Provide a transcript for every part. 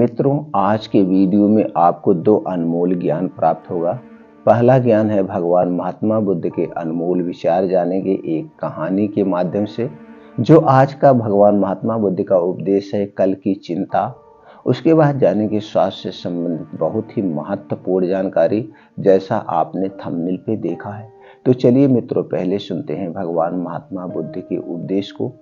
मित्रों, आज के वीडियो में आपको दो अनमोल ज्ञान प्राप्त होगा। पहला ज्ञान है भगवान महात्मा बुद्ध के अनमोल विचार जानेंगे एक कहानी के माध्यम से। जो आज का भगवान महात्मा बुद्ध का उपदेश है, कल की चिंता। उसके बाद जानेंगे स्वास्थ्य से संबंधित बहुत ही महत्वपूर्ण जानकारी, जैसा आपने थंबनेल पे देखा है। तो चलिए मित्रों, पहले सुनते हैं भगवान महात्मा बुद्ध के उपदेश को।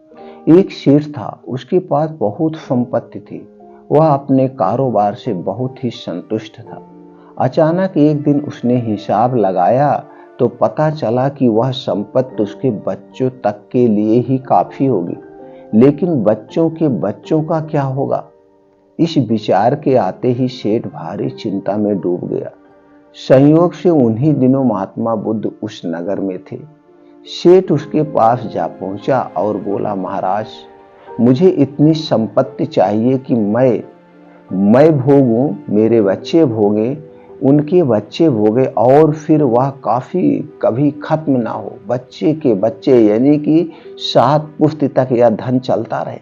एक सेठ था, उसके पास बहुत संपत्ति थी। वह अपने कारोबार से बहुत ही संतुष्ट था। अचानक एक दिन उसने हिसाब लगाया तो पता चला कि वह संपत्ति उसके बच्चों तक के लिए ही काफी होगी, लेकिन बच्चों के बच्चों का क्या होगा? इस विचार के आते ही सेठ भारी चिंता में डूब गया। संयोग से उन्हीं दिनों महात्मा बुद्ध उस नगर में थे। सेठ उसके पास जा पहुंचा और बोला, महाराज, मुझे इतनी संपत्ति चाहिए कि मैं भोगूं, मेरे बच्चे भोगे, उनके बच्चे भोगे और फिर वह कभी खत्म ना हो। बच्चे के बच्चे यानी कि 7 पुश्त तक यह धन चलता रहे।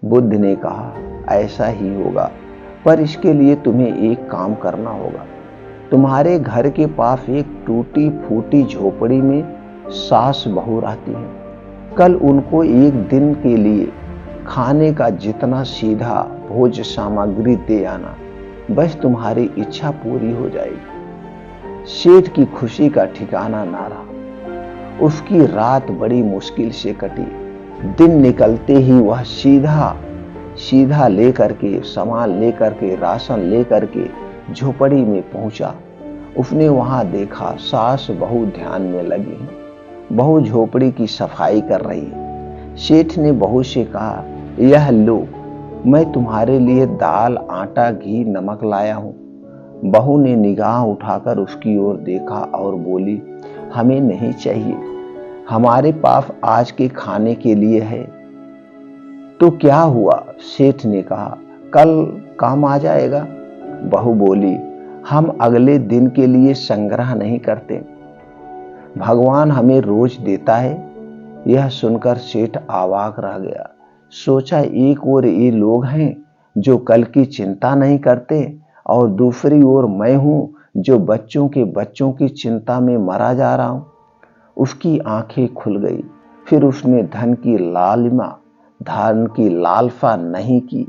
बुद्ध ने कहा, ऐसा ही होगा, पर इसके लिए तुम्हें एक काम करना होगा। तुम्हारे घर के पास एक टूटी फूटी झोपड़ी में सास बहू रहती है। कल उनको एक दिन के लिए खाने का जितना सीधा भोज सामग्री दे आना, बस तुम्हारी इच्छा पूरी हो जाएगी। सेठ की खुशी का ठिकाना ना रहा। उसकी रात बड़ी मुश्किल से कटी। दिन निकलते ही वह सीधा लेकर के सामान लेकर के राशन लेकर के झोपड़ी में पहुंचा। उसने वहां देखा सास बहू ध्यान में लगी हैं। बहू झोपड़ी की सफाई कर रही है। सेठ ने बहू से कहा, यह लो, मैं तुम्हारे लिए दाल, आटा, घी, नमक लाया हूं। बहू ने निगाह उठाकर उसकी ओर देखा और बोली, हमें नहीं चाहिए, हमारे पास आज के खाने के लिए है। तो क्या हुआ? सेठ ने कहा, कल काम आ जाएगा। बहू बोली, हम अगले दिन के लिए संग्रह नहीं करते, भगवान हमें रोज देता है। यह सुनकर सेठ अवाक रह गया। सोचा, एक ओर ये लोग हैं जो कल की चिंता नहीं करते और दूसरी ओर मैं हूं जो बच्चों के बच्चों की चिंता में मरा जा रहा हूं। उसकी आंखें खुल गई। फिर उसने धन की लालसा नहीं की।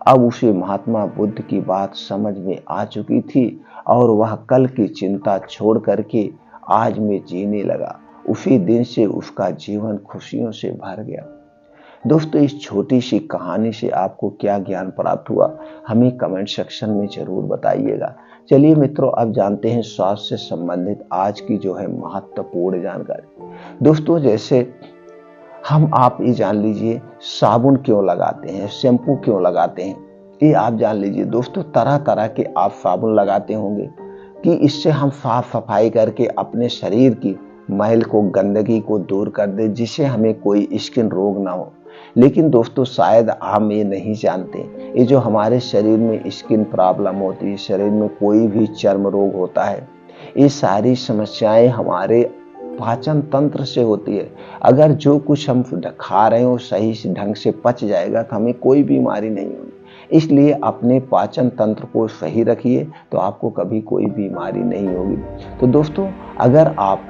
अब उसे महात्मा बुद्ध की बात समझ में आ चुकी थी और वह कल की चिंता छोड़ करके आज में जीने लगा। उसी दिन से उसका जीवन खुशियों से भर गया। दोस्तों, इस छोटी सी कहानी से आपको क्या ज्ञान प्राप्त हुआ, हमें कमेंट सेक्शन में जरूर बताइएगा। चलिए मित्रों, अब जानते हैं स्वास्थ्य से संबंधित आज की जो है महत्वपूर्ण जानकारी। दोस्तों, जैसे आप ये जान लीजिए, साबुन क्यों लगाते हैं, शैम्पू क्यों लगाते हैं, ये आप जान लीजिए। दोस्तों, तरह तरह के आप साबुन लगाते होंगे कि इससे हम साफ सफाई करके अपने शरीर की मैल को, गंदगी को दूर कर दे, जिससे हमें कोई स्किन रोग ना हो। लेकिन दोस्तों, शायद हम ये नहीं जानते, ये जो हमारे शरीर में स्किन प्रॉब्लम होती है, शरीर में कोई भी चर्म रोग होता है, ये सारी समस्याएं हमारे पाचन तंत्र से होती है। अगर जो कुछ हम खा रहे हो सही से ढंग से पच जाएगा तो हमें कोई बीमारी नहीं होगी। इसलिए अपने पाचन तंत्र को सही रखिए तो आपको कभी कोई बीमारी नहीं होगी। तो दोस्तों, अगर आप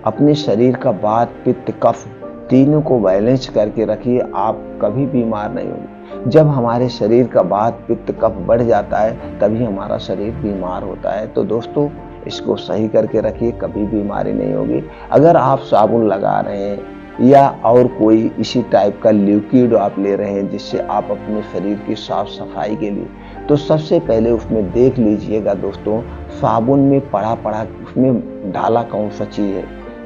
अपने शरीर का वात, पित्त, कफ तीनों को बैलेंस करके रखिए, आप कभी बीमार नहीं होंगे। जब हमारे शरीर का वात, पित्त, कफ बढ़ जाता है तभी हमारा शरीर बीमार होता है। तो दोस्तों, इसको सही करके रखिए, कभी बीमारी नहीं होगी। अगर आप साबुन लगा रहे हैं या और कोई इसी टाइप का लिक्विड आप ले रहे हैं जिससे आप अपने शरीर की साफ सफाई के लिए, तो सबसे पहले उसमें देख लीजिएगा दोस्तों, साबुन में पड़ा उसमें डाला कौन सा चीज है,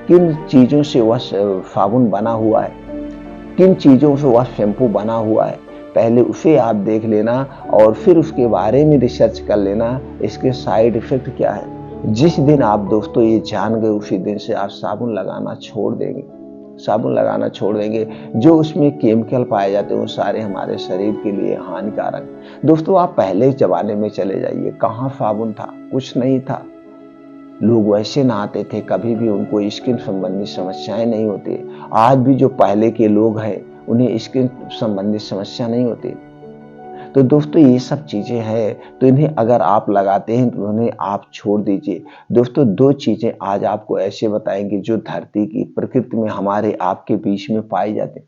किन चीजों से वह साबुन बना हुआ है, किन चीजों से वह शैम्पू बना हुआ है। पहले उसे आप देख लेना और फिर उसके बारे में रिसर्च कर लेना, इसके साइड इफेक्ट क्या है। जिस दिन आप दोस्तों ये जान गए, उसी दिन से आप साबुन लगाना छोड़ देंगे। जो उसमें केमिकल पाए जाते हैं वो सारे हमारे शरीर के लिए हानिकारक। दोस्तों, आप पहले जमाने में चले जाइए, कहाँ साबुन था, कुछ नहीं था। लोग वैसे नहाते थे, कभी भी उनको स्किन संबंधी समस्याएं नहीं होती। आज भी जो पहले के लोग हैं उन्हें स्किन संबंधी समस्या नहीं होती। तो दोस्तों ये सब चीज़ें हैं, तो इन्हें अगर आप लगाते हैं तो उन्हें आप छोड़ दीजिए। दोस्तों 2 चीज़ें आज आपको ऐसे बताएँगे जो धरती की प्रकृति में हमारे आपके बीच में पाए जाते हैं।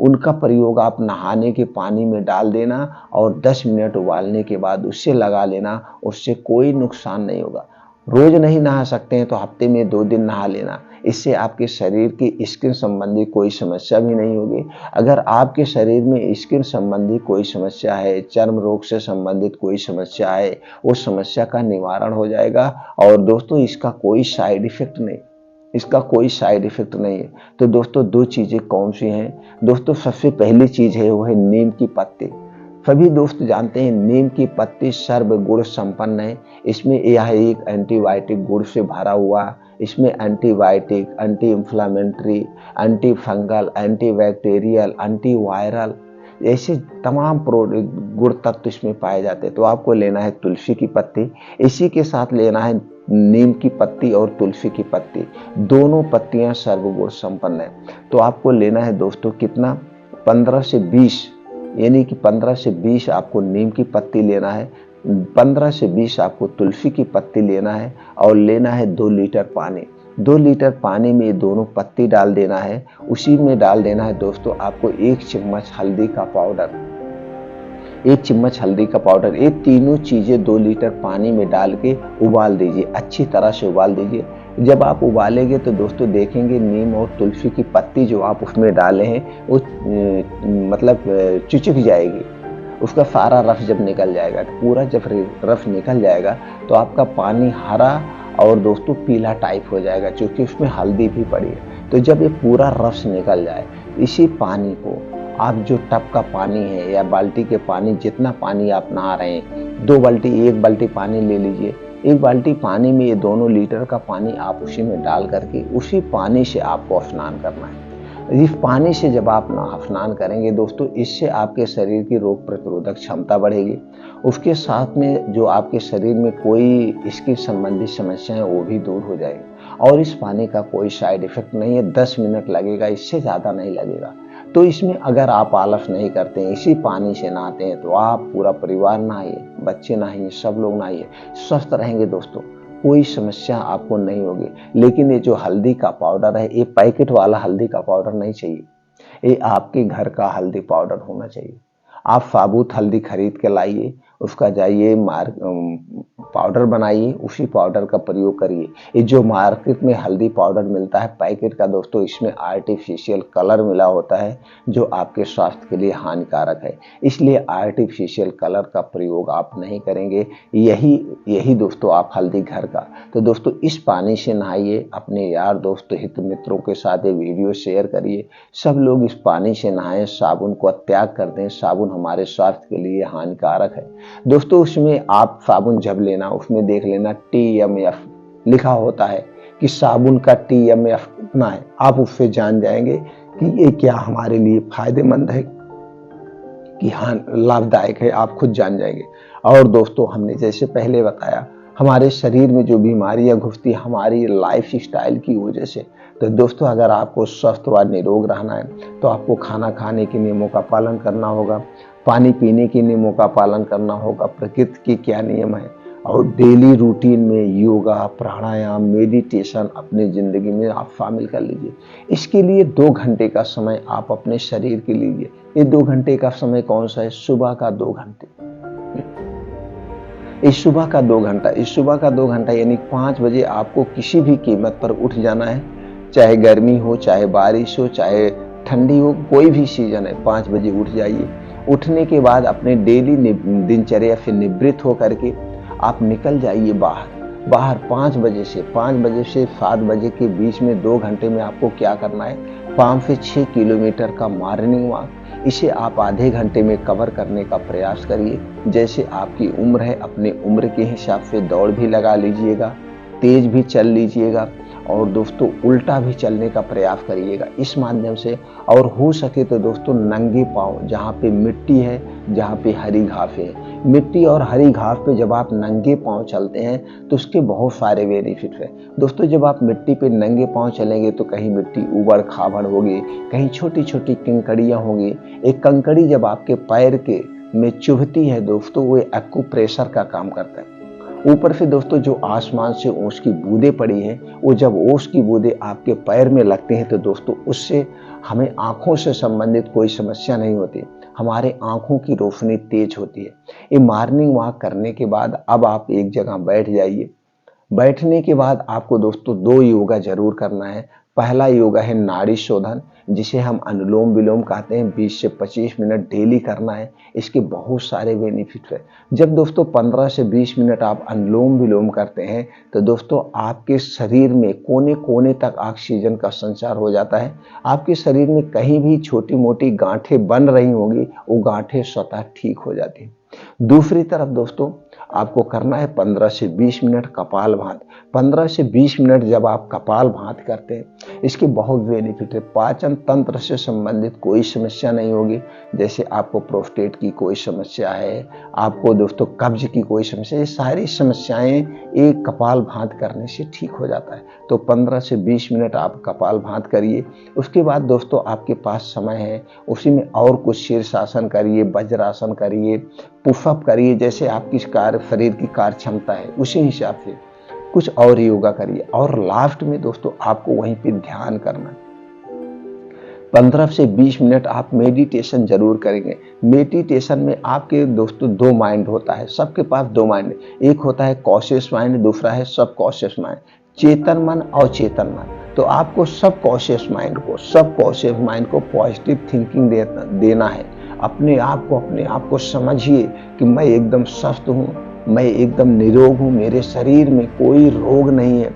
उनका प्रयोग आप नहाने के पानी में डाल देना और 10 मिनट उबालने के बाद उससे लगा लेना, उससे कोई नुकसान नहीं होगा। रोज नहीं नहा सकते हैं तो हफ्ते में 2 दिन नहा लेना, इससे आपके शरीर की स्किन संबंधी कोई समस्या भी नहीं होगी। अगर आपके शरीर में स्किन संबंधी कोई समस्या है, चर्म रोग से संबंधित कोई समस्या है, वो समस्या का निवारण हो जाएगा। और दोस्तों इसका कोई साइड इफेक्ट नहीं, इसका कोई साइड इफेक्ट नहीं है। तो दोस्तों 2 चीज़ें कौन सी हैं? दोस्तों सबसे पहली चीज़ है वो है नीम की पत्ती। सभी दोस्त जानते हैं नीम की पत्ती सर्व गुण संपन्न है। इसमें यह एक एंटीबायोटिक गुण से भरा हुआ, इसमें antibiotic, anti inflammatory, anti fungal, anti bacterial, anti viral ऐसे तमाम गुण तत्व इसमें पाए जाते हैं। तो आपको लेना है तुलसी की पत्ती, इसी के साथ लेना है नीम की पत्ती और तुलसी की पत्ती, दोनों पत्तियां सर्वगुण संपन्न है। तो आपको लेना है दोस्तों कितना, 15 से 20, यानी कि 15 से 20 आपको नीम की पत्ती लेना है, 15 से 20 आपको तुलसी की पत्ती लेना है और लेना है 2 लीटर पानी। 2 लीटर पानी में ये दोनों पत्ती डाल देना है। उसी में डाल देना है दोस्तों आपको 1 चम्मच हल्दी का पाउडर, 1 चम्मच हल्दी का पाउडर। ये तीनों चीज़ें 2 लीटर पानी में डाल के उबाल दीजिए, अच्छी तरह से उबाल दीजिए। जब आप उबालेंगे तो दोस्तों देखेंगे नीम और तुलसी की पत्ती जो आप उसमें डाले हैं वो मतलब चिपक जाएगी। उसका सारा रस जब निकल जाएगा, तो पूरा जब रस निकल जाएगा तो आपका पानी हरा और दोस्तों पीला टाइप हो जाएगा, क्योंकि उसमें हल्दी भी पड़ी है। तो जब ये पूरा रस निकल जाए, इसी पानी को आप जो टब का पानी है या बाल्टी के पानी, जितना पानी आप नहा रहे हैं, 2 बाल्टी 1 बाल्टी पानी ले लीजिए। 1 बाल्टी पानी में ये दोनों लीटर का पानी आप उसी में डाल करके उसी पानी से आपको स्नान करना है। इस पानी से जब आप स्नान करेंगे दोस्तों, इससे आपके शरीर की रोग प्रतिरोधक क्षमता बढ़ेगी। उसके साथ में जो आपके शरीर में कोई इसकी संबंधित समस्याएं वो भी दूर हो जाएगी। और इस पानी का कोई साइड इफेक्ट नहीं है, 10 मिनट लगेगा, इससे ज़्यादा नहीं लगेगा। तो इसमें अगर आप आलस नहीं करते हैं, इसी पानी से नहाते हैं, तो आप पूरा परिवार नहाइए, बच्चे नहाइए, सब लोग नहाइए, स्वस्थ रहेंगे दोस्तों, कोई समस्या आपको नहीं होगी। लेकिन ये जो हल्दी का पाउडर है, ये पैकेट वाला हल्दी का पाउडर नहीं चाहिए, ये आपके घर का हल्दी पाउडर होना चाहिए। आप साबुत हल्दी खरीद के लाइए, उसका जाइए पाउडर बनाइए, उसी पाउडर का प्रयोग करिए। ये जो मार्केट में हल्दी पाउडर मिलता है पैकेट का दोस्तों, इसमें आर्टिफिशियल कलर मिला होता है जो आपके स्वास्थ्य के लिए हानिकारक है। इसलिए आर्टिफिशियल कलर का प्रयोग आप नहीं करेंगे। यही दोस्तों आप हल्दी घर का। तो दोस्तों इस पानी से नहाइए, अपने यार दोस्त हित मित्रों के साथ ये वीडियो शेयर करिए, सब लोग इस पानी से नहाएं, साबुन को त्याग कर दें। साबुन हमारे स्वास्थ्य के लिए हानिकारक है दोस्तों। उसमें आप साबुन जब लेना, उसमें देख लेना TMF लिखा होता है कि साबुन का TMF कितना है, आप उससे जान जाएंगे कि ये क्या हमारे लिए फायदेमंद है कि हाँ लाभदायक है, आप खुद जान जाएंगे। और दोस्तों हमने जैसे पहले बताया, हमारे शरीर में जो बीमारियां घुसती हमारी लाइफ स्टाइल की वजह से। तो दोस्तों अगर आपको स्वस्थ व निरोग रहना है तो आपको खाना खाने के नियमों का पालन करना होगा, पानी पीने के नियमों का पालन करना होगा, प्रकृति के क्या नियम है, और डेली रूटीन में योगा, प्राणायाम, मेडिटेशन अपनी जिंदगी में आप शामिल कर लीजिए। इसके लिए 2 घंटे का समय आप अपने शरीर के लीजिए। ये 2 घंटे का समय कौन सा है? सुबह का 2 घंटे। इस सुबह का 2 घंटा, इस सुबह का 2 घंटा यानी 5 बजे आपको किसी भी कीमत पर उठ जाना है। चाहे गर्मी हो, चाहे बारिश हो, चाहे ठंडी हो, कोई भी सीजन है, 5 बजे उठ जाइए। उठने के बाद अपने डेली दिनचर्या से निवृत्त होकर के आप निकल जाइए बाहर 5 बजे से 7 बजे के बीच में 2 घंटे में आपको क्या करना है? 5 से 6 किलोमीटर का मॉर्निंग वॉक, इसे आप आधे घंटे में कवर करने का प्रयास करिए। जैसे आपकी उम्र है, अपने उम्र के हिसाब से दौड़ भी लगा लीजिएगा, तेज भी चल लीजिएगा, और दोस्तों उल्टा भी चलने का प्रयास करिएगा इस माध्यम से। और हो सके तो दोस्तों नंगे पांव, जहाँ पे मिट्टी है, जहाँ पे हरी घास है, मिट्टी और हरी घास पे जब आप नंगे पांव चलते हैं तो उसके बहुत सारे बेनिफिट है दोस्तों। जब आप मिट्टी पे नंगे पांव चलेंगे तो कहीं मिट्टी उबड़ खाबड़ होगी, कहीं छोटी छोटी कंकड़ियां होंगी। एक कंकड़ी जब आपके पैर के में चुभती है दोस्तों, वो एक्यूप्रेशर का काम करता है। ऊपर से दोस्तों जो आसमान से ओस की बूंदें पड़ी हैं, वो जब ओस की बूंदें आपके पैर में लगती हैं तो दोस्तों उससे हमें आंखों से संबंधित कोई समस्या नहीं होती, हमारे आंखों की रोशनी तेज होती है। ये मॉर्निंग वॉक करने के बाद अब आप एक जगह बैठ जाइए। बैठने के बाद आपको दोस्तों 2 योगा जरूर करना है। पहला योगा है नाड़ी शोधन, जिसे हम अनुलोम विलोम कहते हैं। 20 से 25 मिनट डेली करना है। इसके बहुत सारे बेनिफिट है। जब दोस्तों 15 से 20 मिनट आप अनुलोम विलोम करते हैं तो दोस्तों आपके शरीर में कोने कोने तक ऑक्सीजन का संचार हो जाता है। आपके शरीर में कहीं भी छोटी मोटी गांठें बन रही होंगी, वो गांठें स्वतः ठीक हो जाती हैं। दूसरी तरफ दोस्तों आपको करना है 15 से 20 मिनट कपालभाति। 15 से 20 मिनट जब आप कपालभाति करते हैं, इसके बहुत बेनिफिट है। पाचन तंत्र से संबंधित कोई समस्या नहीं होगी। जैसे आपको प्रोस्टेट की कोई समस्या है, आपको दोस्तों कब्ज की कोई समस्या, ये सारी समस्याएं एक कपालभाति करने से ठीक हो जाता है। तो 15 से 20 मिनट आप कपालभाति करिए। उसके बाद दोस्तों आपके पास समय है, उसी में और कुछ शीर्षासन करिए, वज्रासन करिए, पुशअप करिए। जैसे आपकी शरीर की कार्य क्षमता है उसी हिसाब से कुछ और योगा करिए। और लास्ट में दोस्तों आपको वहीं पे ध्यान करना। 15 से 20 मिनट आप मेडिटेशन जरूर करेंगे। मेडिटेशन में आपके दोस्तों 2 माइंड होता है, सबके पास 2 माइंड। एक होता है कॉन्शियस माइंड, दूसरा है सब कॉन्शियस माइंड, चेतन मन और चेतन मन। तो आपको सब कॉन्शियस माइंड को पॉजिटिव थिंकिंग देना है। अपने आप को समझिए कि मैं एकदम स्वस्थ हूँ, मैं एकदम निरोग हूँ, मेरे शरीर में कोई रोग नहीं है,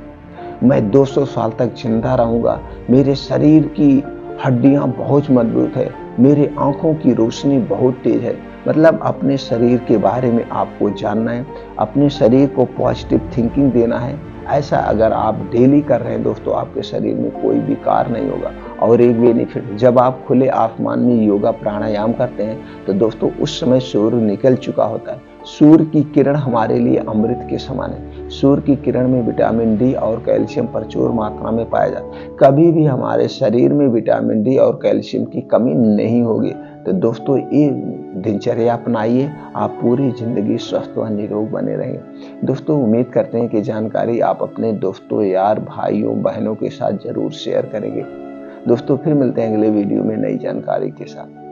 मैं 200 साल तक जिंदा रहूंगा, मेरे शरीर की हड्डियां बहुत मजबूत है, मेरे आंखों की रोशनी बहुत तेज है। मतलब अपने शरीर के बारे में आपको जानना है, अपने शरीर को पॉजिटिव थिंकिंग देना है। ऐसा अगर आप डेली कर रहे हैं दोस्तों, आपके शरीर में कोई विकार नहीं होगा। और एक बेनिफिट, जब आप खुले आसमान में योगा प्राणायाम करते हैं तो दोस्तों उस समय सूर्य निकल चुका होता है। सूर्य की किरण हमारे लिए अमृत के समान है। सूर्य की किरण में विटामिन डी और कैल्शियम प्रचुर मात्रा में पाया जाता है। कभी भी हमारे शरीर में विटामिन डी और कैल्शियम की कमी नहीं होगी। तो दोस्तों ये दिनचर्या अपनाइए, आप पूरी जिंदगी स्वस्थ व निरोग बने रहेंगे। दोस्तों उम्मीद करते हैं कि जानकारी आप अपने दोस्तों, यार, भाइयों, बहनों के साथ जरूर शेयर करेंगे। दोस्तों फिर मिलते हैं अगले वीडियो में नई जानकारी के साथ।